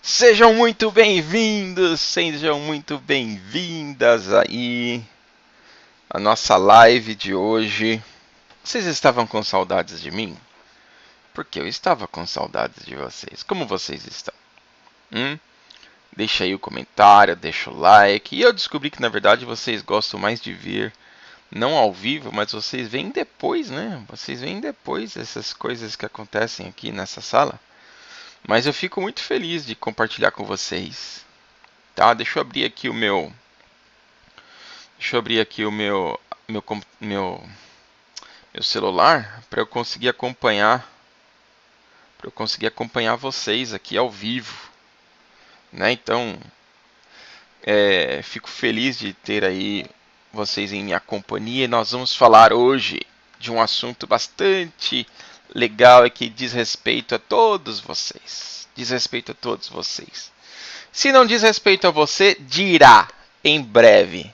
Sejam muito bem-vindos, sejam muito bem-vindas aí à nossa live de hoje. Vocês estavam com saudades de mim? Porque eu estava com saudades de vocês. Como vocês estão? Deixa aí o comentário, deixa o like. E eu descobri que na verdade vocês gostam mais de ver não ao vivo, mas vocês veem depois, né? Vocês veem depois essas coisas que acontecem aqui nessa sala. Mas eu fico muito feliz de compartilhar com vocês. Tá? Deixa eu abrir aqui o meu meu celular para eu conseguir acompanhar vocês aqui ao vivo, né? Então, fico feliz de ter aí vocês em minha companhia. Nós vamos falar hoje de um assunto bastante legal e que diz respeito a todos vocês. Se não diz respeito a você, dirá em breve,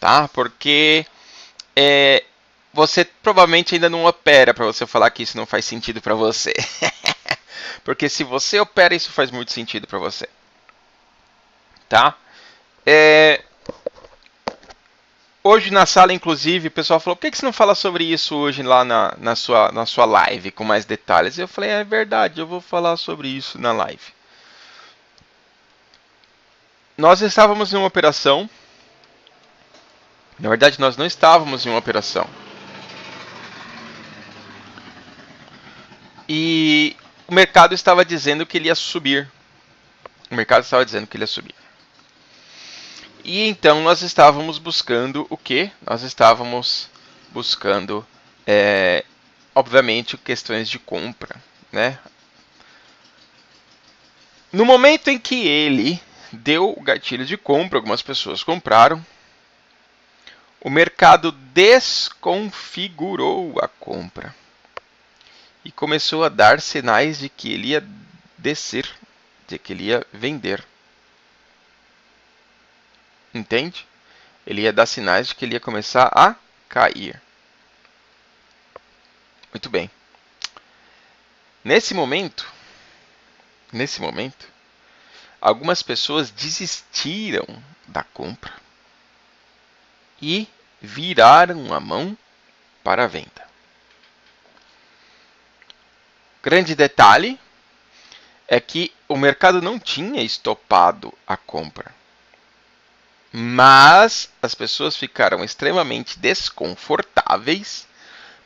tá? Porque você provavelmente ainda não opera para você falar que isso não faz sentido para você. Porque se você opera, isso faz muito sentido para você, tá? Hoje na sala, inclusive, o pessoal falou: por que você não fala sobre isso hoje lá na sua live com mais detalhes? Eu falei: é verdade, eu vou falar sobre isso na live. Nós estávamos em uma operação. Na verdade, nós não estávamos em uma operação. E o mercado estava dizendo que ele ia subir. E então nós estávamos buscando o quê? Nós estávamos buscando, obviamente, questões de compra, né? No momento em que ele deu o gatilho de compra, algumas pessoas compraram, o mercado desconfigurou a compra e começou a dar sinais de que ele ia descer, de que ele ia vender. Entende? Ele ia dar sinais de que ele ia começar a cair. Muito bem. Nesse momento, algumas pessoas desistiram da compra e viraram a mão para a venda. Grande detalhe é que o mercado não tinha estopado a compra. Mas as pessoas ficaram extremamente desconfortáveis.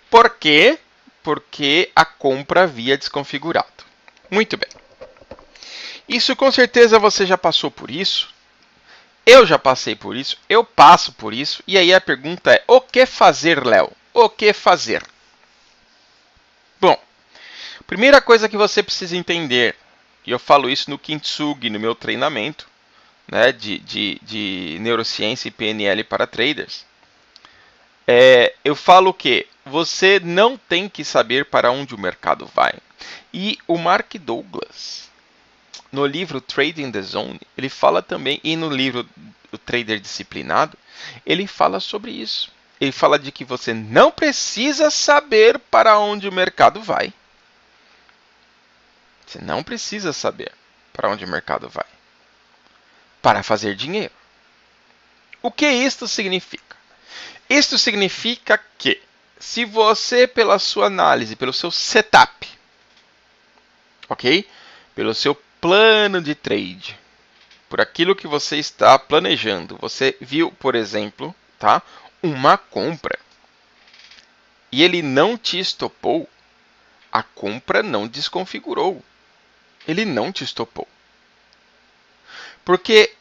Por quê? Porque a compra havia desconfigurado. Muito bem. Isso com certeza você já passou por isso. Eu já passei por isso. Eu passo por isso. E aí a pergunta é: o que fazer, Léo? O que fazer? Bom, primeira coisa que você precisa entender, e eu falo isso no Kintsugi, no meu treinamento, né, de neurociência e PNL para traders, eu falo que você não tem que saber para onde o mercado vai. E o Mark Douglas, no livro Trading the Zone, ele fala também, e no livro O Trader Disciplinado, ele fala sobre isso. Ele fala de que você não precisa saber para onde o mercado vai. Você não precisa saber para onde o mercado vai para fazer dinheiro. O que isto significa? Isto significa que, se você, pela sua análise, pelo seu setup, ok? Pelo seu plano de trade, por aquilo que você está planejando, você viu, por exemplo, tá, uma compra e ele não te estopou, a compra não desconfigurou. Ele não te estopou. Porque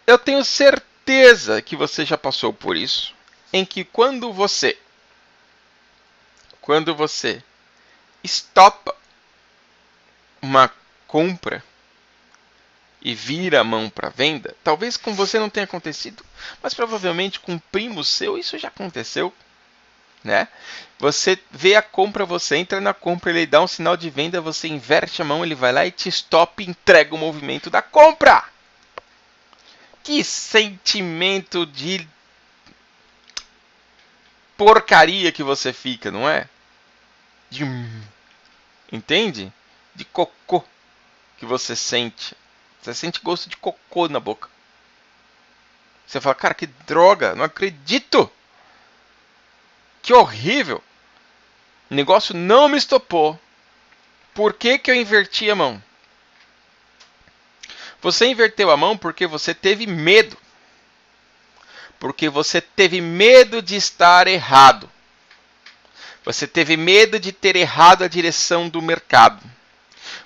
eu tenho certeza que você já passou por isso, em que quando você estopa uma compra e vira a mão para venda, talvez com você não tenha acontecido, mas provavelmente com um primo seu isso já aconteceu, né? Você vê a compra, você entra na compra, ele dá um sinal de venda, você inverte a mão, ele vai lá e te estopa e entrega o movimento da compra. Que sentimento de porcaria que você fica, não é? Entende? De cocô que você sente Você sente gosto de cocô na boca. Você fala, cara, que droga, não acredito. Que horrível. O negócio não me estopou. Por que que eu inverti a mão? Você inverteu a mão porque você teve medo. Porque você teve medo de estar errado. Você teve medo de ter errado a direção do mercado.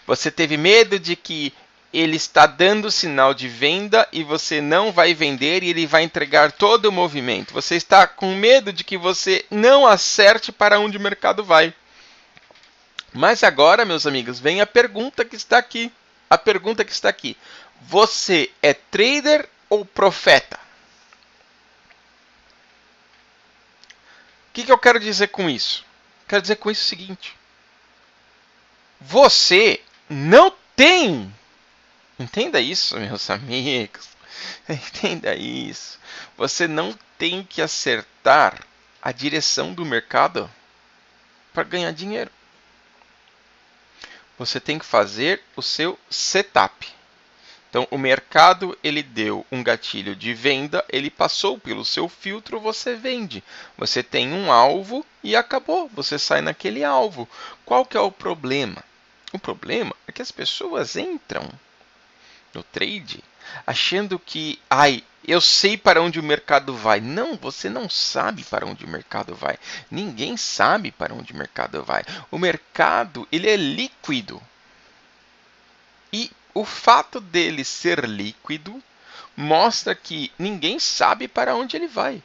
Você teve medo de que ele está dando sinal de venda e você não vai vender e ele vai entregar todo o movimento. Você está com medo de que você não acerte para onde o mercado vai. Mas agora, meus amigos, vem a pergunta que está aqui. A pergunta que está aqui. Você é trader ou profeta? O que eu quero dizer com isso? Quero dizer com isso o seguinte. Você não tem. Entenda isso, meus amigos. Entenda isso. Você não tem que acertar a direção do mercado para ganhar dinheiro. Você tem que fazer o seu setup. Então, o mercado ele deu um gatilho de venda, ele passou pelo seu filtro, você vende. Você tem um alvo e acabou. Você sai naquele alvo. Qual que é o problema? O problema é que as pessoas entram no trade achando que, eu sei para onde o mercado vai. Não, você não sabe para onde o mercado vai. Ninguém sabe para onde o mercado vai. O mercado, ele é líquido. E o fato dele ser líquido mostra que ninguém sabe para onde ele vai.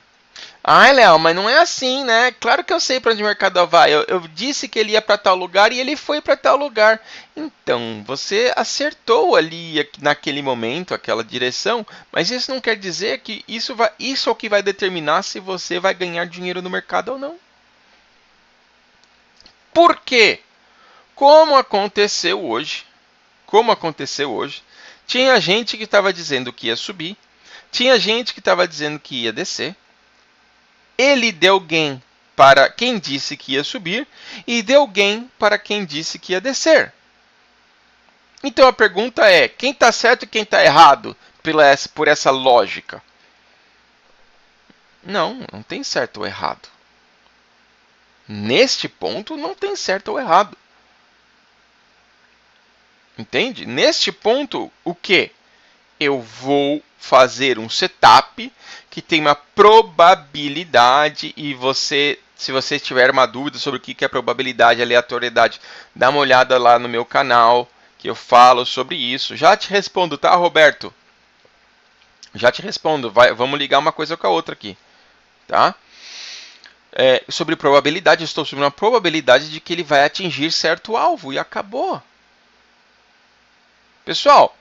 Léo, mas não é assim, né? Claro que eu sei para onde o mercado vai. Eu disse que ele ia para tal lugar e ele foi para tal lugar. Então, você acertou ali naquele momento, aquela direção, mas isso não quer dizer que isso é o que vai determinar se você vai ganhar dinheiro no mercado ou não. Por quê? Como aconteceu hoje, tinha gente que estava dizendo que ia subir, tinha gente que estava dizendo que ia descer. Ele deu gain para quem disse que ia subir e deu gain para quem disse que ia descer. Então a pergunta é, quem está certo e quem está errado por essa lógica? Não tem certo ou errado. Neste ponto não tem certo ou errado. Entende? Neste ponto, o que? Eu vou fazer um setup que tem uma probabilidade e se você tiver uma dúvida sobre o que é probabilidade, aleatoriedade, dá uma olhada lá no meu canal que eu falo sobre isso. Já te respondo, tá, Roberto? Já te respondo. Vamos ligar uma coisa com a outra aqui, tá? Sobre probabilidade, eu estou sobre uma probabilidade de que ele vai atingir certo alvo e acabou. Pessoal,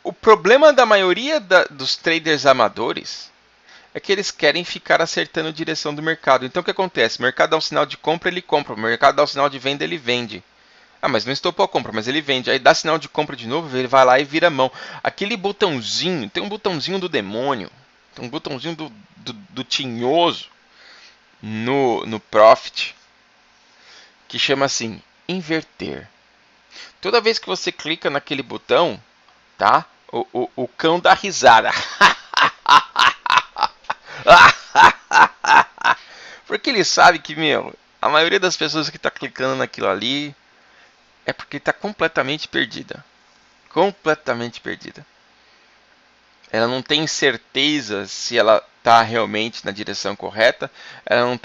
o problema da maioria dos traders amadores é que eles querem ficar acertando a direção do mercado. Então o que acontece? O mercado dá um sinal de compra, ele compra. O mercado dá um sinal de venda, ele vende. Mas não estopou a compra, mas ele vende. Aí dá sinal de compra de novo, ele vai lá e vira a mão. Aquele botãozinho, tem um botãozinho do demônio, tem um botãozinho do tinhoso no Profit, que chama assim, inverter. Toda vez que você clica naquele botão, tá? O cão dá risada. Porque ele sabe que, a maioria das pessoas que está clicando naquilo ali é porque está completamente perdida. Completamente perdida. Ela não tem certeza se ela está realmente na direção correta, ela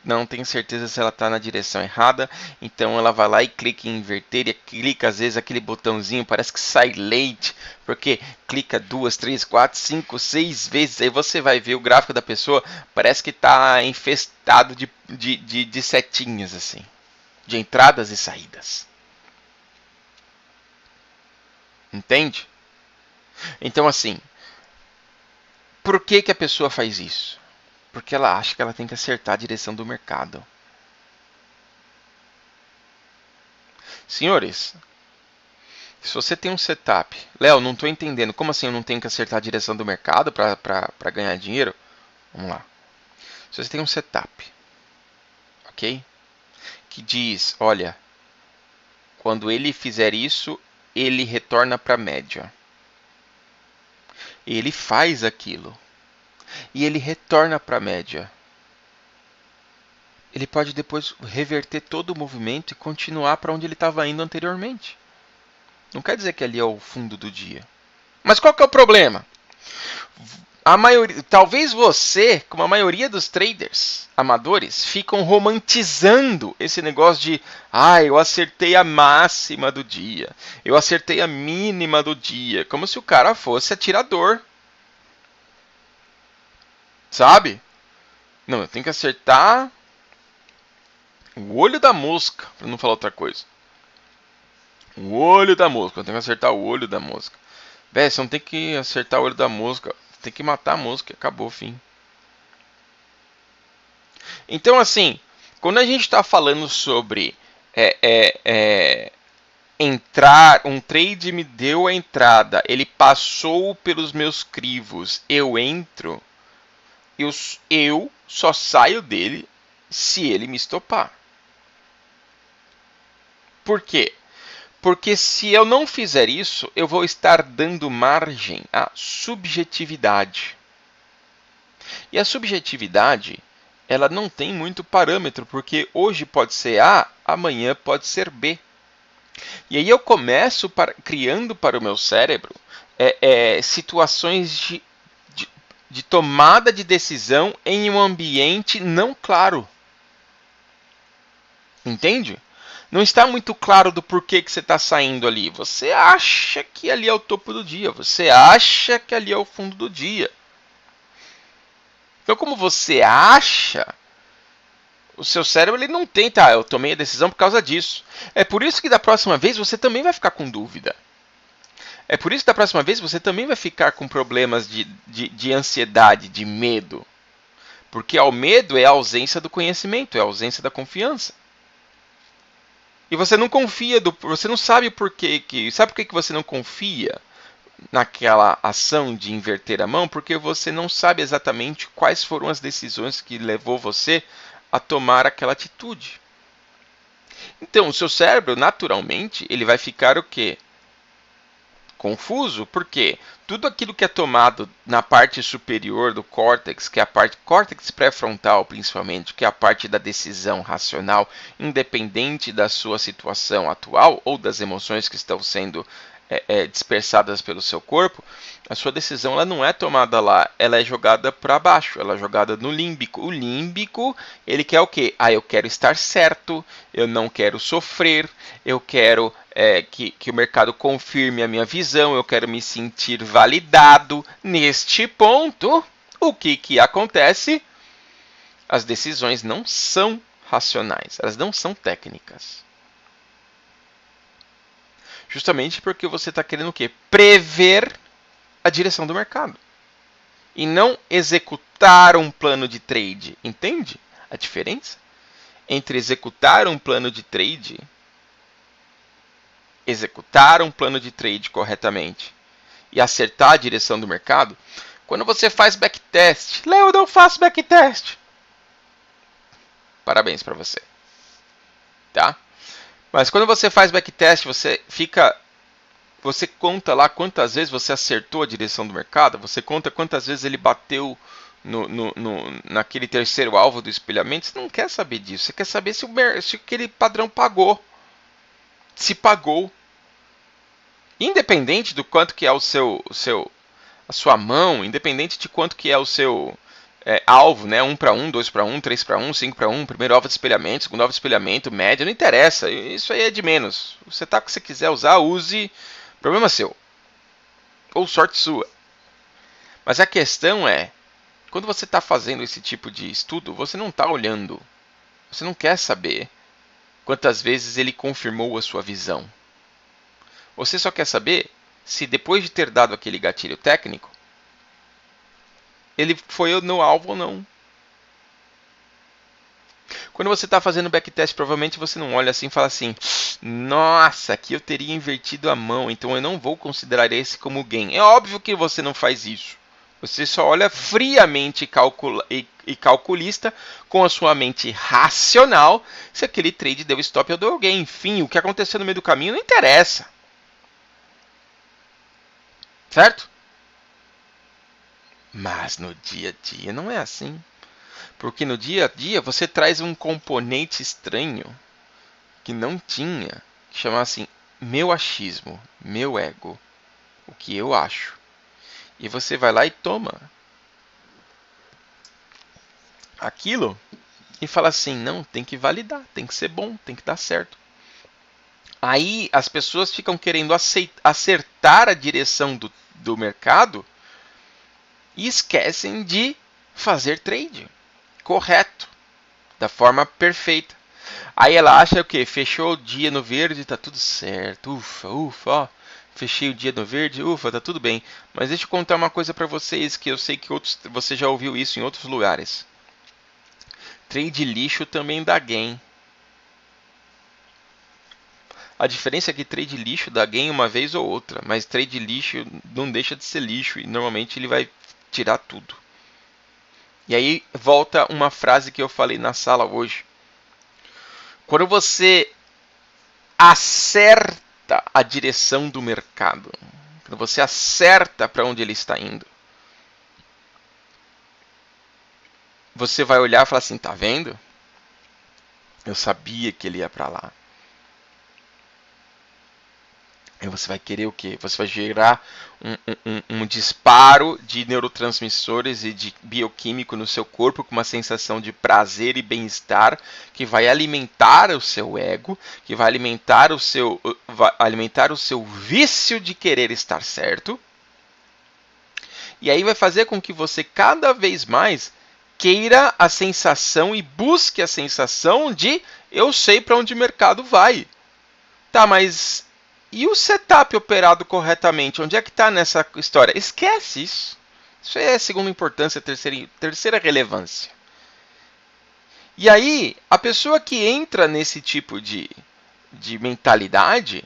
não tem certeza se ela está na direção errada, então ela vai lá e clica em inverter e clica às vezes aquele botãozinho, parece que sai leite, porque clica 2, 3, 4, 5, 6 vezes, aí você vai ver o gráfico da pessoa, parece que está infestado de setinhas assim, de entradas e saídas. Entende? Então assim, por que a pessoa faz isso? Porque ela acha que ela tem que acertar a direção do mercado. Senhores, se você tem um setup... Léo, não estou entendendo. Como assim eu não tenho que acertar a direção do mercado para ganhar dinheiro? Vamos lá. Se você tem um setup, ok? Que diz, olha, quando ele fizer isso, ele retorna para a média. Ele faz aquilo. E ele retorna para a média. Ele pode depois reverter todo o movimento e continuar para onde ele estava indo anteriormente. Não quer dizer que ali é o fundo do dia. Mas qual que é o problema? Talvez você, como a maioria dos traders amadores, ficam romantizando esse negócio de eu acertei a máxima do dia, eu acertei a mínima do dia, como se o cara fosse atirador. Sabe? Não, eu tenho que acertar o olho da mosca, para não falar outra coisa. O olho da mosca, eu tenho que acertar o olho da mosca. Véi, você não tem que acertar o olho da mosca, tem que matar a mosca, acabou o fim. Então, assim, quando a gente está falando sobre entrar, um trade me deu a entrada, ele passou pelos meus crivos, eu entro, eu só saio dele se ele me estopar. Por quê? Porque se eu não fizer isso, eu vou estar dando margem à subjetividade. E a subjetividade, ela não tem muito parâmetro, porque hoje pode ser A, amanhã pode ser B. E aí eu começo criando para o meu cérebro situações de tomada de decisão em um ambiente não claro. Entende? Não está muito claro do porquê que você está saindo ali. Você acha que ali é o topo do dia. Você acha que ali é o fundo do dia. Então, como você acha, o seu cérebro ele não tem, eu tomei a decisão por causa disso. É por isso que da próxima vez você também vai ficar com dúvida. É por isso que da próxima vez você também vai ficar com problemas de ansiedade, de medo. Porque o medo é a ausência do conhecimento, é a ausência da confiança. E você não confia, você não sabe por quê. Sabe por que você não confia naquela ação de inverter a mão? Porque você não sabe exatamente quais foram as decisões que levou você a tomar aquela atitude. Então, o seu cérebro, naturalmente, ele vai ficar o quê? Confuso, porque tudo aquilo que é tomado na parte superior do córtex, que é a parte córtex pré-frontal principalmente, que é a parte da decisão racional, independente da sua situação atual ou das emoções que estão sendo dispersadas pelo seu corpo, a sua decisão ela não é tomada lá, ela é jogada para baixo, ela é jogada no límbico. O límbico, ele quer o quê? Eu quero estar certo, eu não quero sofrer, eu quero que o mercado confirme a minha visão, eu quero me sentir validado. Neste ponto, o que acontece? As decisões não são racionais, elas não são técnicas. Justamente porque você está querendo o quê? Prever a direção do mercado. E não executar um plano de trade. Entende a diferença? Entre executar um plano de trade corretamente e acertar a direção do mercado. Quando você faz backtest, Léo, eu não faço backtest. Parabéns para você. Tá? Mas quando você faz backtest, você conta lá quantas vezes você acertou a direção do mercado, você conta quantas vezes ele bateu naquele terceiro alvo do espelhamento. Você não quer saber disso, você quer saber se aquele padrão pagou. Se pagou. Independente do quanto que é a sua mão, independente de quanto que é o seu alvo, né? 1 para 1, 2 para 1, 3 para 1, 5 para 1, primeiro alvo de espelhamento, segundo alvo de espelhamento, média, não interessa. Isso aí é de menos. Você tá o que você quiser usar, use. Problema seu. Ou sorte sua. Mas a questão é, quando você está fazendo esse tipo de estudo, você não está olhando. Você não quer saber quantas vezes ele confirmou a sua visão. Você só quer saber se depois de ter dado aquele gatilho técnico, ele foi no alvo ou não. Quando você está fazendo backtest, provavelmente você não olha assim e fala assim: nossa, aqui eu teria invertido a mão, então eu não vou considerar esse como gain. É óbvio que você não faz isso. Você só olha friamente e calculista, com a sua mente racional, se aquele trade deu stop ou deu gain. Enfim, o que aconteceu no meio do caminho não interessa. Certo? Mas no dia a dia não é assim. Porque no dia a dia você traz um componente estranho que não tinha, que chama assim, meu achismo, meu ego, o que eu acho. E você vai lá e toma aquilo e fala assim, não, tem que validar, tem que ser bom, tem que dar certo. Aí as pessoas ficam querendo acertar a direção do mercado e esquecem de fazer trade correto, da forma perfeita. Aí ela acha o quê? Fechou o dia no verde, tá tudo certo. Ufa, ufa, ó. Fechei o dia no verde, ufa, tá tudo bem. Mas deixa eu contar uma coisa para vocês que eu sei que você já ouviu isso em outros lugares. Trade lixo também dá gain. A diferença é que trade lixo dá gain uma vez ou outra, mas trade lixo não deixa de ser lixo e normalmente ele vai tirar tudo. E aí volta uma frase que eu falei na sala hoje. Quando você acerta a direção do mercado, quando você acerta para onde ele está indo, você vai olhar e falar assim, tá vendo? Eu sabia que ele ia para lá. Aí você vai querer o quê? Você vai gerar um disparo de neurotransmissores e de bioquímico no seu corpo com uma sensação de prazer e bem-estar que vai alimentar o seu ego, que vai alimentar o seu vício de querer estar certo. E aí vai fazer com que você cada vez mais queira a sensação e busque a sensação de eu sei para onde o mercado vai. Tá, mas e o setup operado corretamente? Onde é que está nessa história? Esquece isso. Isso é segunda importância, terceira relevância. E aí, a pessoa que entra nesse tipo de mentalidade,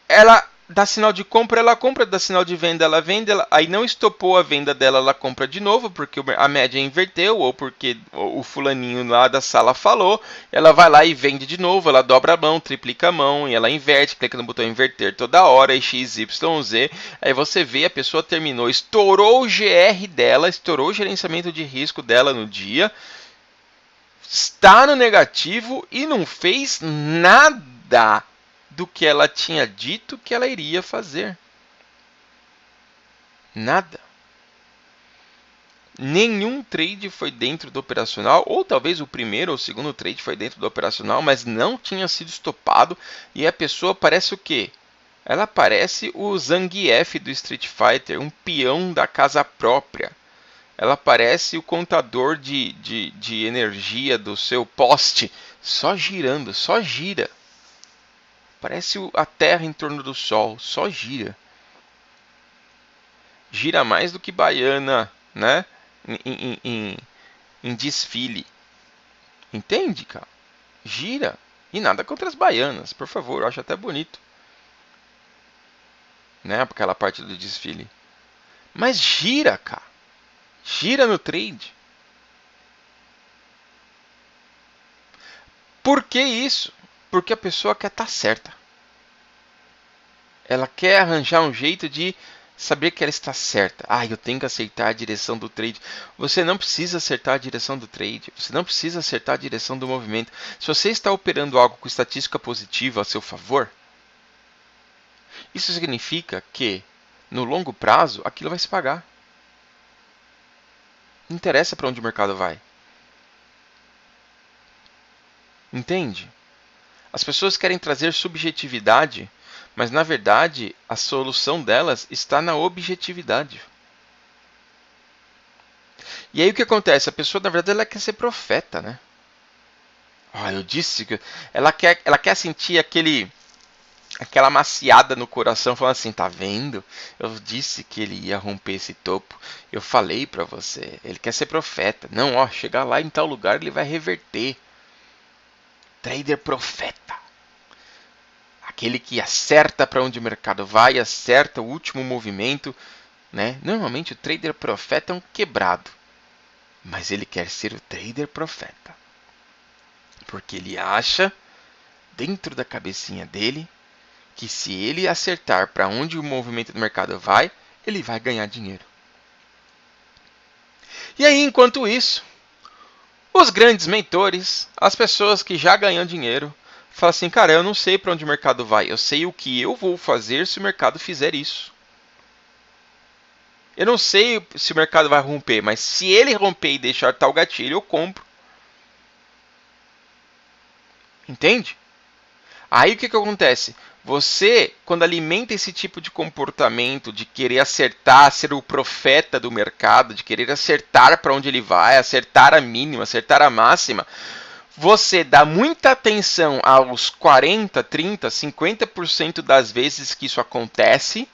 ela dá sinal de compra, ela compra, dá sinal de venda, ela vende, aí não estopou a venda dela, ela compra de novo, porque a média inverteu, ou porque o fulaninho lá da sala falou, ela vai lá e vende de novo, ela dobra a mão, triplica a mão, e ela inverte, clica no botão inverter toda hora, e XYZ, aí você vê, a pessoa terminou, estourou o GR dela, estourou o gerenciamento de risco dela no dia, está no negativo e não fez nada do que ela tinha dito que ela iria fazer. Nada. Nenhum trade foi dentro do operacional, ou talvez o primeiro ou o segundo trade foi dentro do operacional, mas não tinha sido estopado e a pessoa parece o quê? Ela parece o Zangief do Street Fighter, um peão da casa própria. Ela parece o contador de energia do seu poste, só girando, só gira. Parece a Terra em torno do Sol, só gira. Gira mais do que baiana, né? Em desfile. Entende, cara? Gira. E nada contra as baianas, por favor, eu acho até bonito. Né? Aquela parte do desfile. Mas gira, cara. Gira no trade. Por que isso? Porque a pessoa quer estar certa. Ela quer arranjar um jeito de saber que ela está certa. Ah, eu tenho que acertar a direção do trade. Você não precisa acertar a direção do trade. Você não precisa acertar a direção do movimento. Se você está operando algo com estatística positiva a seu favor, isso significa que no longo prazo aquilo vai se pagar. Não interessa para onde o mercado vai. Entende? As pessoas querem trazer subjetividade, mas na verdade a solução delas está na objetividade. E aí o que acontece? A pessoa na verdade ela quer ser profeta, né? Eu disse que ela quer sentir aquela maciada no coração, falando assim, tá vendo? Eu disse que ele ia romper esse topo. Eu falei pra você. Ele quer ser profeta. Não, chegar lá em tal lugar ele vai reverter. Trader profeta. Aquele que acerta para onde o mercado vai, acerta o último movimento, né? Normalmente o trader profeta é um quebrado. Mas ele quer ser o trader profeta. Porque ele acha, dentro da cabecinha dele, que se ele acertar para onde o movimento do mercado vai, ele vai ganhar dinheiro. E aí, enquanto isso, os grandes mentores, as pessoas que já ganham dinheiro, falam assim, cara, eu não sei para onde o mercado vai, eu sei o que eu vou fazer se o mercado fizer isso. Eu não sei se o mercado vai romper, mas se ele romper e deixar tal gatilho, eu compro. Entende? Aí o que acontece? Você, quando alimenta esse tipo de comportamento, de querer acertar, ser o profeta do mercado, de querer acertar para onde ele vai, acertar a mínima, acertar a máxima, você dá muita atenção aos 40, 30, 50% das vezes que isso acontece,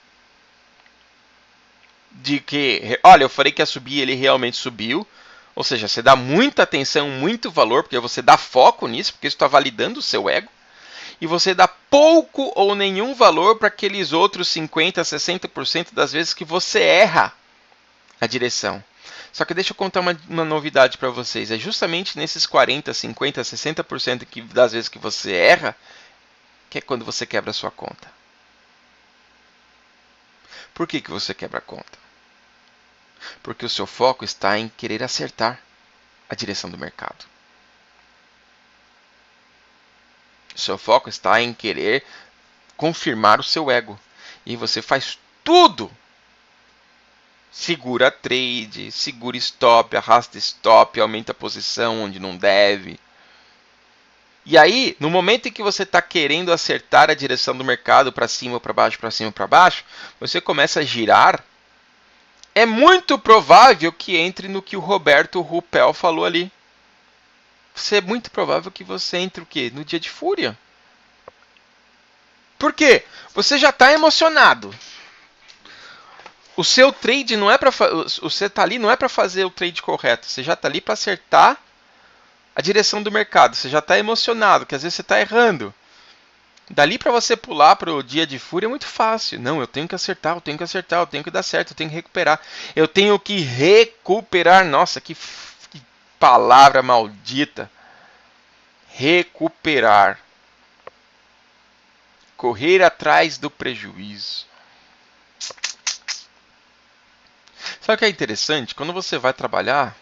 de que, olha, eu falei que ia subir, ele realmente subiu. Ou seja, você dá muita atenção, muito valor, porque você dá foco nisso, porque isso está validando o seu ego. E você dá pouco ou nenhum valor para aqueles outros 50, 60% das vezes que você erra a direção. Só que deixa eu contar uma novidade para vocês. É justamente nesses 40, 50, 60% das vezes que você erra, que é quando você quebra a sua conta. Por que você quebra a conta? Porque o seu foco está em querer acertar a direção do mercado. O seu foco está em querer confirmar o seu ego. E você faz tudo. Segura trade, segura stop, arrasta stop, aumenta a posição onde não deve. E aí, no momento em que você está querendo acertar a direção do mercado para cima ou para baixo, para cima ou para baixo, você começa a girar. É muito provável que entre no que o Roberto Ruppel falou ali. É muito provável que você entre o quê? No dia de fúria. Por quê? Você já está emocionado. O seu trade não é para você tá ali não é para fazer o trade correto. Você já está ali para acertar a direção do mercado. Você já está emocionado, que às vezes você está errando. Dali para você pular para o dia de fúria é muito fácil. Não, eu tenho que acertar, eu tenho que acertar, eu tenho que dar certo, eu tenho que recuperar. Eu tenho que recuperar. Nossa, que palavra maldita. Recuperar. Correr atrás do prejuízo. Sabe o que é interessante? Quando você vai trabalhar,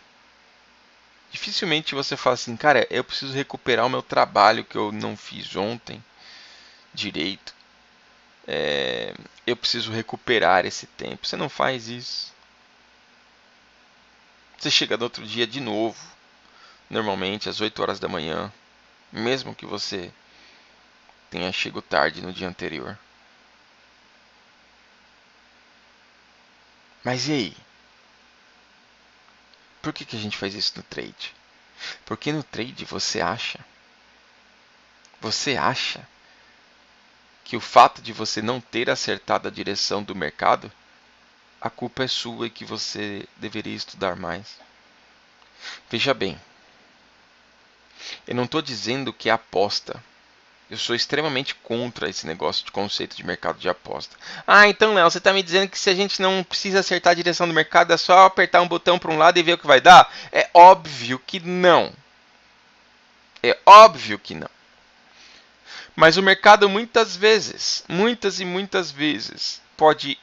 dificilmente você fala assim, cara, eu preciso recuperar o meu trabalho que eu não fiz ontem direito. Eu preciso recuperar esse tempo. Você não faz isso. Você chega no outro dia de novo, normalmente às 8 horas da manhã, mesmo que você tenha chegado tarde no dia anterior. Mas e aí? Por que a gente faz isso no trade? Porque no trade você acha que o fato de você não ter acertado a direção do mercado, a culpa é sua e que você deveria estudar mais. Veja bem, eu não estou dizendo que é aposta. Eu sou extremamente contra esse negócio de conceito de mercado de aposta. Ah, então, Léo, você está me dizendo que se a gente não precisa acertar a direção do mercado, é só apertar um botão para um lado e ver o que vai dar? É óbvio que não. É óbvio que não. Mas o mercado muitas e muitas vezes, pode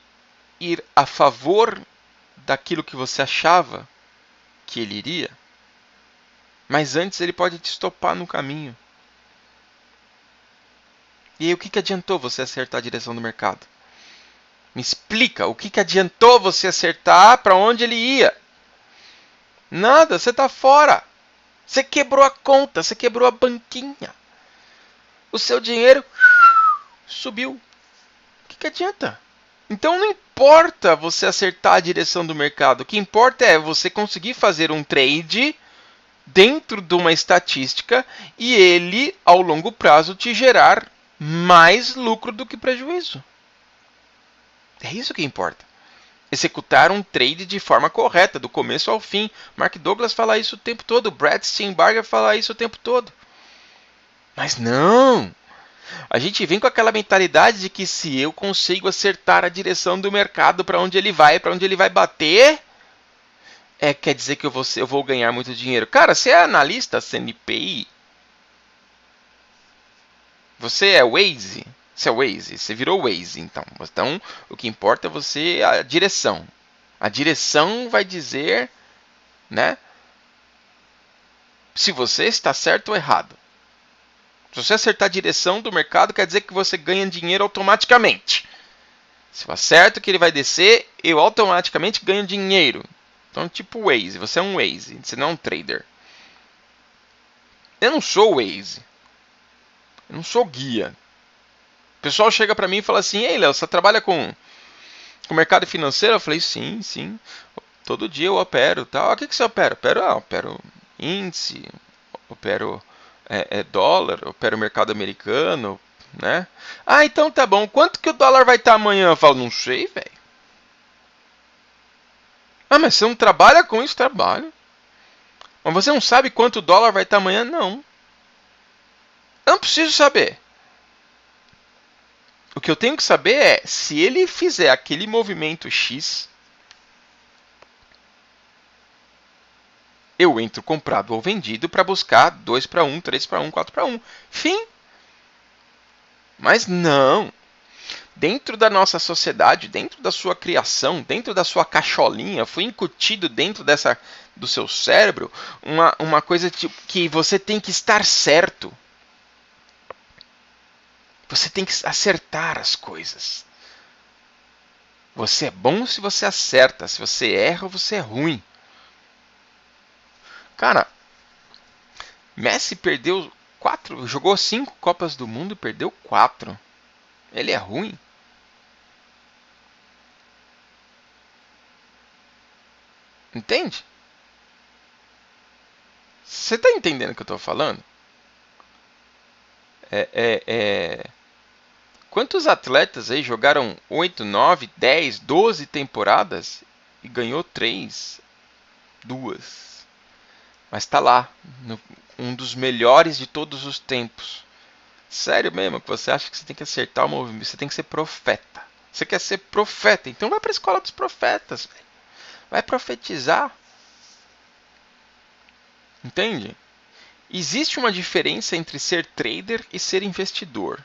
ir a favor daquilo que você achava que ele iria, mas antes ele pode te estopar no caminho. E aí, o que adiantou você acertar a direção do mercado? Me explica, o que adiantou você acertar para onde ele ia? Nada, você está fora. Você quebrou a conta, você quebrou a banquinha. O seu dinheiro subiu. O que adianta? Então não importa você acertar a direção do mercado. O que importa é você conseguir fazer um trade dentro de uma estatística e ele, ao longo prazo, te gerar mais lucro do que prejuízo. É isso que importa. Executar um trade de forma correta, do começo ao fim. Mark Douglas fala isso o tempo todo. Brad Steinbarger fala isso o tempo todo. Mas não! A gente vem com aquela mentalidade de que se eu consigo acertar a direção do mercado para onde ele vai bater, quer dizer que eu vou ganhar muito dinheiro. Cara, você é analista CNPI? Você é Waze? Você é Waze, você virou Waze, então. Então, o que importa é você, a direção. A direção vai dizer, né, se você está certo ou errado. Se você acertar a direção do mercado, quer dizer que você ganha dinheiro automaticamente. Se eu acerto que ele vai descer, eu automaticamente ganho dinheiro. Então, tipo Waze, você é um Waze, você não é um trader. Eu não sou Waze. Eu não sou guia. O pessoal chega para mim e fala assim: "Ei, Léo, você trabalha com mercado financeiro?" Eu falei: "Sim, sim. Todo dia eu opero, tal." "O que você opera?" Opero índice, opero dólar, opero mercado americano, né? "Ah, então tá bom. Quanto que o dólar vai estar amanhã?" Eu falo: "Não sei, velho." "Ah, mas você não trabalha com isso?" "Trabalho." "Mas você não sabe quanto o dólar vai estar amanhã?" "Não." "Eu não preciso saber." O que eu tenho que saber é se ele fizer aquele movimento X, eu entro comprado ou vendido para buscar 2 para 1, 3 para 1, 4 para 1. Fim. Mas não. Dentro da nossa sociedade, dentro da sua criação, dentro da sua cacholinha, foi incutido dentro do seu cérebro uma coisa tipo, que você tem que estar certo. Você tem que acertar as coisas. Você é bom se você acerta. Se você erra, você é ruim. Cara, Messi perdeu 4, jogou 5 Copas do Mundo e perdeu 4. Ele é ruim? Entende? Você está entendendo o que eu estou falando? Quantos atletas aí jogaram 8, 9, 10, 12 temporadas e ganhou 3, 2? Mas está lá, um dos melhores de todos os tempos. Sério mesmo que você acha que você tem que acertar o movimento? Você tem que ser profeta. Você quer ser profeta? Então vai para a escola dos profetas. Vai profetizar. Entende? Existe uma diferença entre ser trader e ser investidor.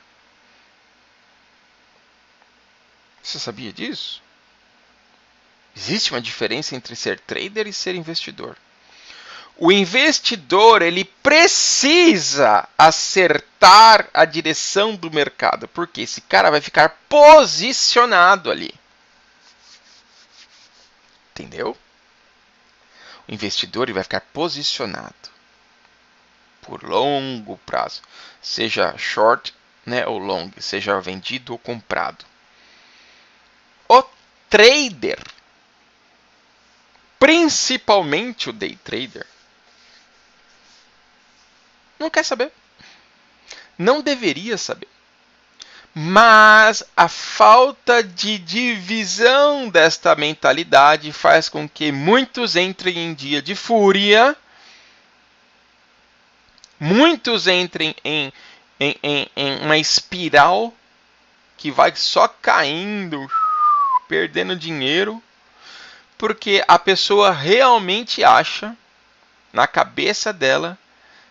Você sabia disso? Existe uma diferença entre ser trader e ser investidor. O investidor, ele precisa acertar a direção do mercado, porque esse cara vai ficar posicionado ali. Entendeu? O investidor, ele vai ficar posicionado por longo prazo, seja short, né, ou long, seja vendido ou comprado. O trader, principalmente o day trader, não quer saber. Não deveria saber. Mas a falta de divisão desta mentalidade faz com que muitos entrem em dia de fúria, muitos entrem em uma espiral que vai só caindo, perdendo dinheiro, porque a pessoa realmente acha, na cabeça dela,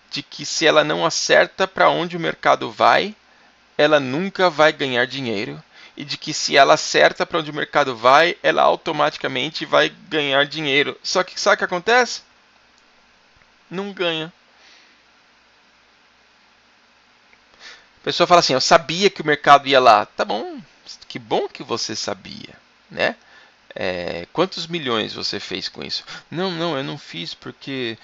de que se ela não acerta para onde o mercado vai, ela nunca vai ganhar dinheiro. E de que se ela acerta para onde o mercado vai, ela automaticamente vai ganhar dinheiro. Só que sabe o que acontece? Não ganha. A pessoa fala assim: eu sabia que o mercado ia lá. Tá bom, que bom que você sabia, né? Quantos milhões você fez com isso? Não, eu não fiz porque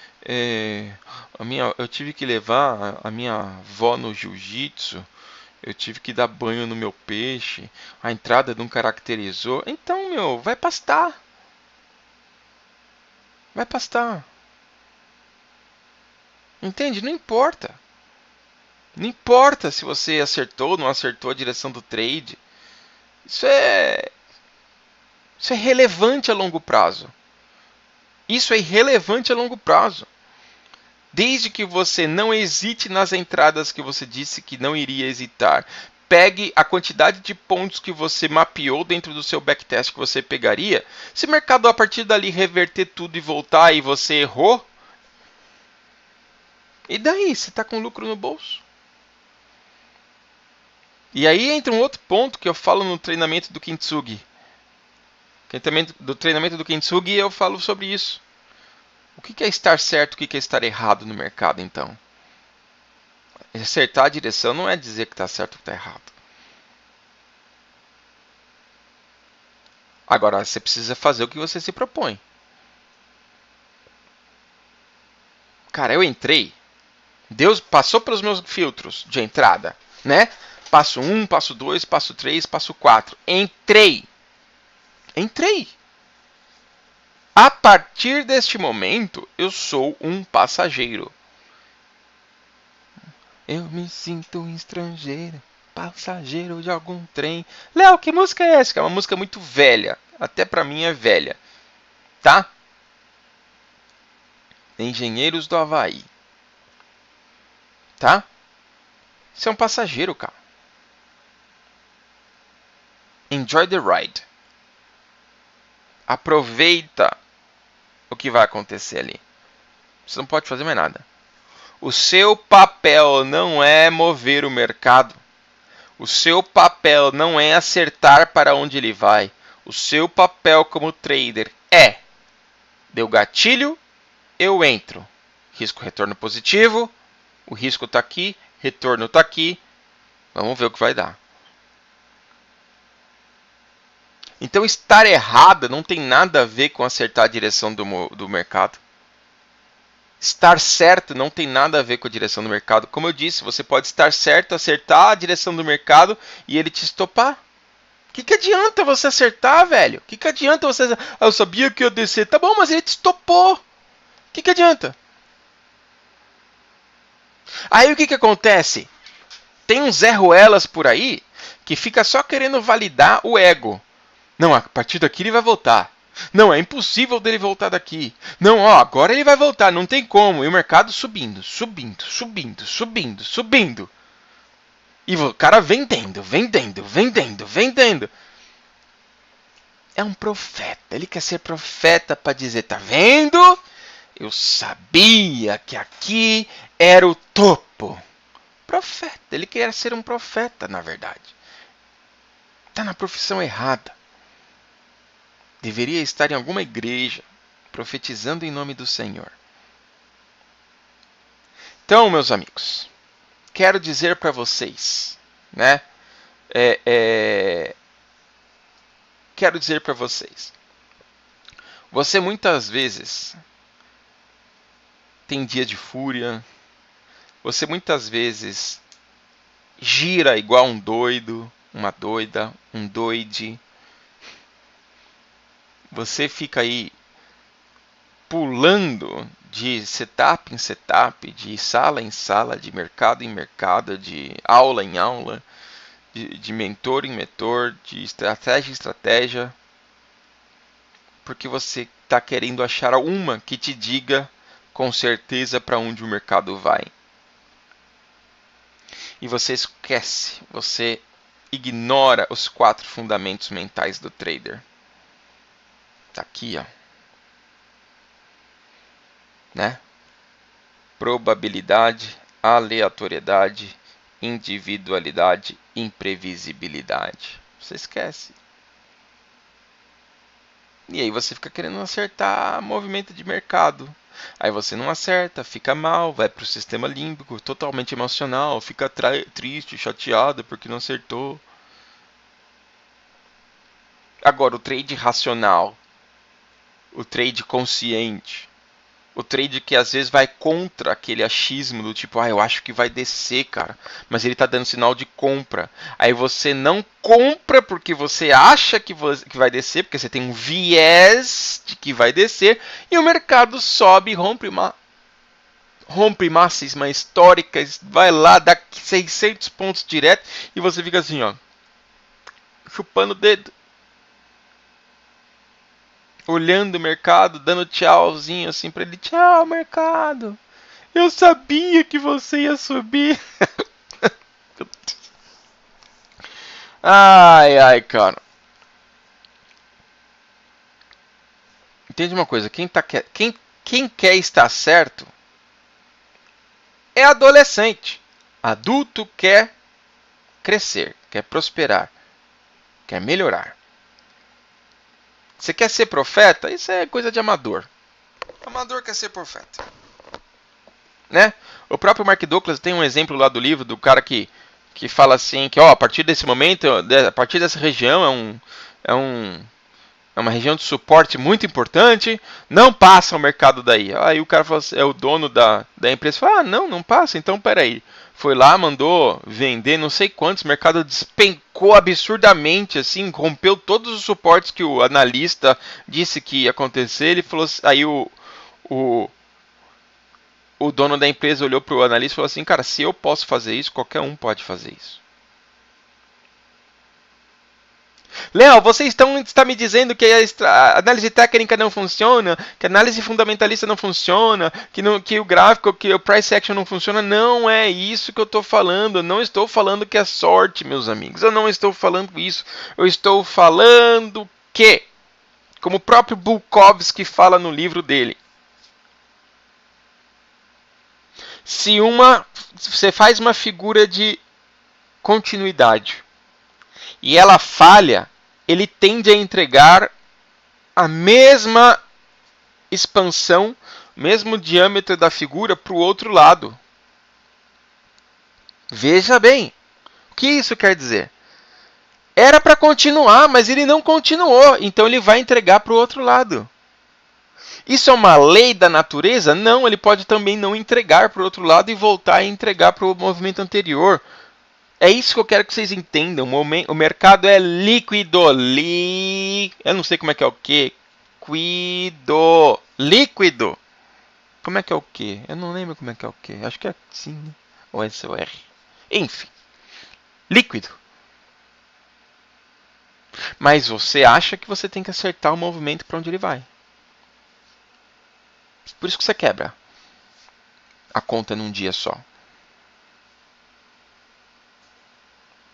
eu tive que levar a minha avó no jiu-jitsu, eu tive que dar banho no meu peixe, a entrada não caracterizou. Então, vai pastar. Vai pastar. Entende? Não importa. Não importa se você acertou ou não acertou a direção do trade. Isso é relevante a longo prazo. Isso é irrelevante a longo prazo. Desde que você não hesite nas entradas que você disse que não iria hesitar. Pegue a quantidade de pontos que você mapeou dentro do seu backtest que você pegaria. Se o mercado a partir dali reverter tudo e voltar e você errou, e daí? Você está com lucro no bolso? E aí entra um outro ponto que eu falo no treinamento do Kintsugi. Do treinamento do Kintsugi eu falo sobre isso. O que é estar certo, o que é estar errado no mercado, então? Acertar a direção não é dizer que está certo ou que está errado. Agora, você precisa fazer o que você se propõe. Cara, eu entrei. Deus passou pelos meus filtros de entrada, né? Passo 1, passo 2, passo 3, passo 4. Entrei. A partir deste momento, eu sou um passageiro. Eu me sinto um estrangeiro, passageiro de algum trem. Léo, que música é essa? É uma música muito velha. Até pra mim é velha. Tá? Engenheiros do Havaí. Tá? Você é um passageiro, cara. Enjoy the ride. Aproveita o que vai acontecer ali. Você não pode fazer mais nada. O seu papel não é mover o mercado. O seu papel não é acertar para onde ele vai. O seu papel como trader é: deu gatilho, eu entro. Risco retorno positivo. O risco está aqui, retorno está aqui. Vamos ver o que vai dar. Então, estar errada não tem nada a ver com acertar a direção do mercado. Estar certo não tem nada a ver com a direção do mercado. Como eu disse, você pode estar certo, acertar a direção do mercado e ele te estopar. O que adianta você acertar, velho? O que adianta você... Ah, eu sabia que ia descer. Tá bom, mas ele te estopou. O que adianta? Aí o que acontece? Tem uns Zé Ruelas por aí que fica só querendo validar o ego. Não, a partir daqui ele vai voltar. Não, é impossível dele voltar daqui. Não, ó, agora ele vai voltar, não tem como. E o mercado subindo. E o cara vendendo. É um profeta. Ele quer ser profeta para dizer, tá vendo? Eu sabia que aqui era o topo. Profeta. Ele quer ser um profeta, na verdade. Tá na profissão errada. Deveria estar em alguma igreja, profetizando em nome do Senhor. Então, meus amigos, quero dizer para vocês, né? Quero dizer para vocês. Você muitas vezes tem dia de fúria. Você muitas vezes gira igual um doido, uma doida, um doide. Você fica aí pulando de setup em setup, de sala em sala, de mercado em mercado, de aula em aula, de mentor em mentor, de estratégia em estratégia, porque você está querendo achar uma que te diga com certeza para onde o mercado vai. E você esquece, você ignora os 4 fundamentos mentais do trader. Tá aqui, ó. Né? Probabilidade, aleatoriedade, individualidade, imprevisibilidade. Você esquece. E aí você fica querendo acertar movimento de mercado. Aí você não acerta, fica mal, vai para o sistema límbico, totalmente emocional, fica triste, chateado porque não acertou. Agora, o trade racional, o trade consciente, o trade que às vezes vai contra aquele achismo do tipo, eu acho que vai descer, cara, mas ele tá dando sinal de compra. Aí você não compra porque você acha que vai descer, porque você tem um viés de que vai descer, e o mercado sobe, rompe máxima histórica, vai lá, dá 600 pontos direto, e você fica assim, ó, chupando o dedo. Olhando o mercado, dando tchauzinho assim pra ele. Tchau, mercado. Eu sabia que você ia subir. Ai, cara. Entende uma coisa? Quem quer estar certo é adolescente. Adulto quer crescer, quer prosperar, quer melhorar. Você quer ser profeta? Isso é coisa de amador. Amador quer ser profeta. Né? O próprio Mark Douglas tem um exemplo lá do livro do cara que fala assim, que ó, a partir desse momento, a partir dessa região é uma região de suporte muito importante, não passa o mercado daí. Aí o cara fala assim, é o dono da empresa, fala, não passa, então peraí. Foi lá, mandou vender não sei quantos, o mercado despencou absurdamente, assim, rompeu todos os suportes que o analista disse que ia acontecer. Ele falou, aí o dono da empresa olhou para o analista e falou assim, cara, se eu posso fazer isso, qualquer um pode fazer isso. Léo, você está me dizendo que a análise técnica não funciona, que a análise fundamentalista não funciona, que o gráfico, que o price action não funciona. Não é isso que eu estou falando. Eu não estou falando que é sorte, meus amigos. Eu não estou falando isso. Eu estou falando que, como o próprio Bukowski fala no livro dele, se você faz uma figura de continuidade e ela falha, ele tende a entregar a mesma expansão, mesmo diâmetro da figura para o outro lado. Veja bem, o que isso quer dizer? Era para continuar, mas ele não continuou, então ele vai entregar para o outro lado. Isso é uma lei da natureza? Não, ele pode também não entregar para o outro lado e voltar a entregar para o movimento anterior. É isso que eu quero que vocês entendam. O mercado é líquido. Eu não sei como é que é o quê. Líquido. Como é que é o quê? Eu não lembro como é que é o quê. Acho que é assim, né? Ou SOR. Enfim. Líquido. Mas você acha que você tem que acertar o movimento para onde ele vai. Por isso que você quebra a conta num dia só.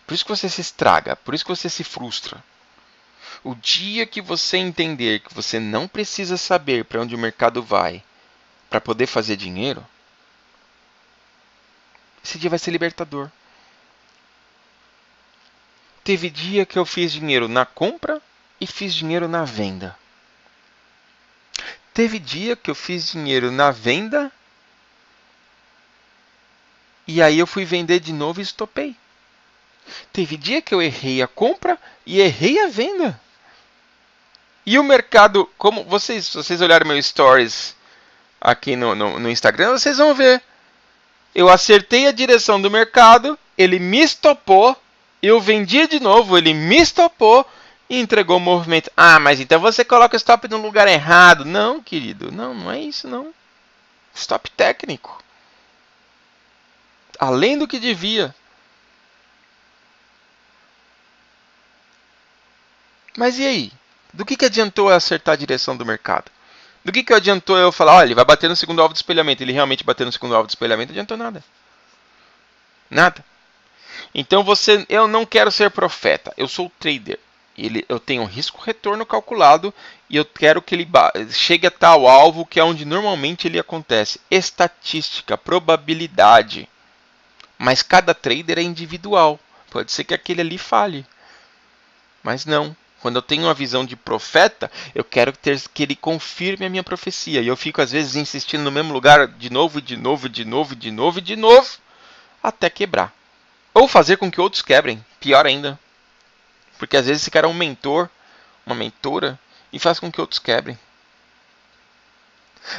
Por isso que você se estraga, por isso que você se frustra. O dia que você entender que você não precisa saber para onde o mercado vai para poder fazer dinheiro, esse dia vai ser libertador. Teve dia que eu fiz dinheiro na compra e fiz dinheiro na venda. Teve dia que eu fiz dinheiro na venda e aí eu fui vender de novo e estopei. Teve dia que eu errei a compra e errei a venda. E o mercado, como se vocês olharem meu stories aqui no Instagram, vocês vão ver. Eu acertei a direção do mercado, ele me estopou, eu vendi de novo, ele me estopou e entregou o movimento. Ah, mas então você coloca o stop no lugar errado. Não, querido, não é isso não. Stop técnico. Além do que devia. Mas e aí? Do que adiantou eu acertar a direção do mercado? Do que adiantou eu falar, olha, ele vai bater no segundo alvo de espelhamento. Ele realmente bateu no segundo alvo de espelhamento, não adiantou nada. Nada. Então eu não quero ser profeta, eu sou trader. Eu tenho um risco-retorno calculado e eu quero que ele chegue a tal alvo que é onde normalmente ele acontece. Estatística, probabilidade. Mas cada trader é individual. Pode ser que aquele ali falhe. Mas não. Quando eu tenho uma visão de profeta, eu quero que ele confirme a minha profecia. E eu fico, às vezes, insistindo no mesmo lugar de novo, até quebrar. Ou fazer com que outros quebrem. Pior ainda. Porque, às vezes, esse cara é um mentor, uma mentora, e faz com que outros quebrem.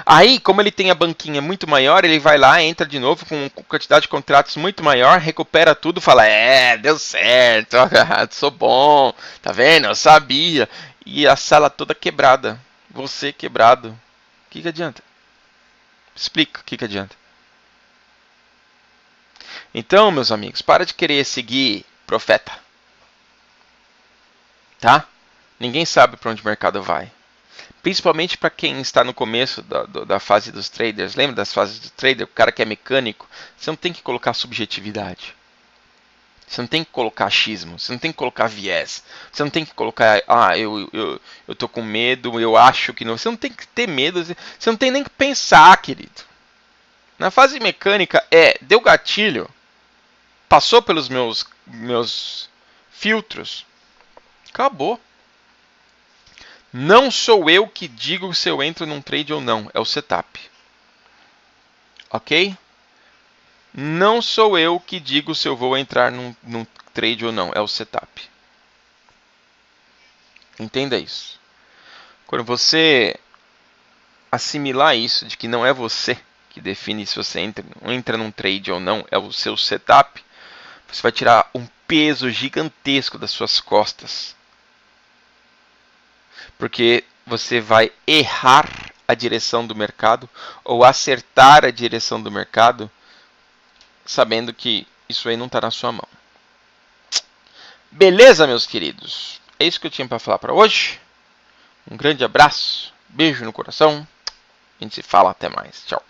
Aí, como ele tem a banquinha muito maior, ele vai lá, entra de novo com quantidade de contratos muito maior, recupera tudo, fala, deu certo, sou bom, tá vendo, eu sabia. E a sala toda quebrada, você quebrado. O que adianta? Explica o que adianta. Então, meus amigos, para de querer seguir profeta. Tá? Ninguém sabe para onde o mercado vai. Principalmente para quem está no começo da fase dos traders. Lembra das fases do trader? O cara que é mecânico. Você não tem que colocar subjetividade. Você não tem que colocar achismo. Você não tem que colocar viés. Você não tem que colocar, eu tô com medo, eu acho que não. Você não tem que ter medo. Você não tem nem que pensar, querido. Na fase mecânica deu gatilho. Passou pelos meus meus filtros. Acabou. Não sou eu que digo se eu entro num trade ou não, é o setup. Ok? Não sou eu que digo se eu vou entrar num trade ou não, é o setup. Entenda isso. Quando você assimilar isso, de que não é você que define se você entra num trade ou não, é o seu setup, você vai tirar um peso gigantesco das suas costas. Porque você vai errar a direção do mercado ou acertar a direção do mercado, sabendo que isso aí não está na sua mão. Beleza, meus queridos? É isso que eu tinha para falar para hoje. Um grande abraço, beijo no coração. A gente se fala, até mais. Tchau.